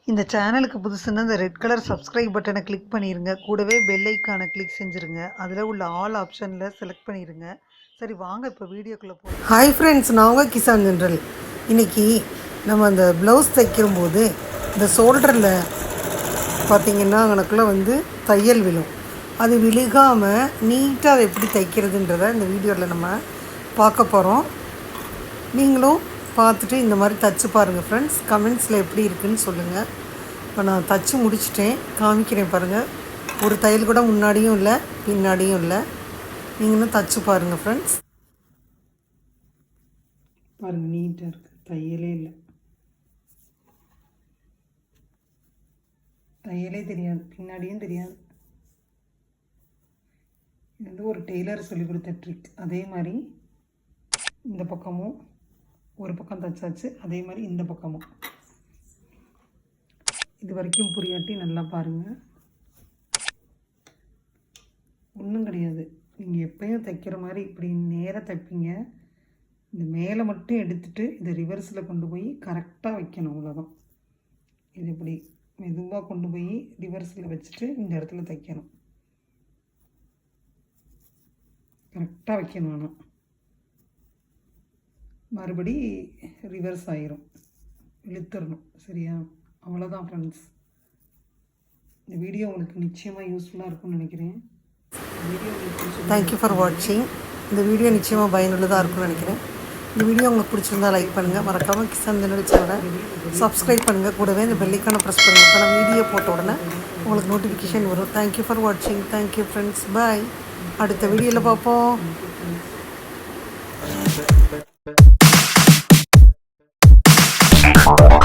இந்த சேனலுக்கு புதுசுன்னா இந்த ரெட் கலர் சப்ஸ்கிரைப் பட்டனை கிளிக் பண்ணிடுங்க. கூடவே பெல் ஐக்கானை கிளிக் செஞ்சுருங்க. அதில் உள்ள ஆல் ஆப்ஷனில் செலக்ட் பண்ணிடுங்க. சரி வாங்க இப்போ வீடியோக்குள்ளே போகலாம். ஹாய் ஃப்ரெண்ட்ஸ், நான் உங்கள் கிசான் ஜென்ரல். இன்றைக்கி நம்ம அந்த ப்ளவுஸ் தைக்கும்போது இந்த ஷோல்டரில் பார்த்திங்கன்னா அங்கனக்குள்ளே தையல் விழும். அது விழுகாமல் நீட்டாக அதை எப்படி தைக்கிறதுன்றதை இந்த வீடியோவில் நம்ம பார்க்க போகிறோம். நீங்களும் பார்த்துட்டு இந்த மாதிரி தச்சு பாருங்கள் ஃப்ரெண்ட்ஸ். கமெண்ட்ஸில் எப்படி இருக்குதுன்னு சொல்லுங்கள். இப்போ நான் தச்சு முடிச்சிட்டேன், காமிக்கிறேன் பாருங்கள். ஒரு தையல் கூட முன்னாடியும் இல்லை பின்னாடியும் இல்லை. நீங்களும் தச்சு பாருங்கள் ஃப்ரெண்ட்ஸ். பாருங்கள், நீட்டாக இருக்குது, தையலே இல்லை, தையலே தெரியாது, பின்னாடியும் தெரியாது. இது ஒரு டெய்லர் சொல்லி கொடுத்த ட்ரிக். அதே மாதிரி இந்த பக்கமும் ஒரு பக்கம் தைச்சாச்சு, அதே மாதிரி இந்த பக்கமும். இது வரைக்கும் புரியாட்டி நல்லா பாருங்கள். ஒன்றும் கிடையாது, நீங்கள் எப்பயும் தைக்கிற மாதிரி இப்படி நேராக தைப்பீங்க. இந்த மேலே மட்டும் எடுத்துகிட்டு இதை ரிவர்ஸில் கொண்டு போய் கரெக்டாக வைக்கணும், அவ்வளோதான். இது இப்படி மெதுவாக கொண்டு போய் ரிவர்ஸில் வச்சுட்டு இந்த இடத்துல தைக்கணும், கரெக்டாக வைக்கணும். ஆனால் மறுபடி ரிவர்ஸ் ஆயிரும், இழுத்துடணும். சரியா? அவ்வளோதான் ஃப்ரெண்ட்ஸ். இந்த வீடியோ உங்களுக்கு நிச்சயமாக யூஸ்ஃபுல்லாக இருக்கும்னு நினைக்கிறேன். தேங்க்யூ ஃபார் வாட்சிங். இந்த வீடியோ நிச்சயமாக பயனுள்ளதாக இருக்கும்னு நினைக்கிறேன். இந்த வீடியோ உங்களுக்கு பிடிச்சிருந்தால் லைக் பண்ணுங்கள், மறக்காமல் கிசான் ஜெனரல் சேனலை சப்ஸ்கிரைப் பண்ணுங்கள். கூடவே இந்த பெல்லைக்கான ப்ரெஸ் பண்ணுங்கள். இப்போ நான் வீடியோ போட்ட உடனே உங்களுக்கு நோட்டிஃபிகேஷன் வரும். தேங்க்யூ ஃபார் வாட்சிங். தேங்க்யூ ஃப்ரெண்ட்ஸ், பாய். அடுத்த வீடியோவில் பார்ப்போம். Oh.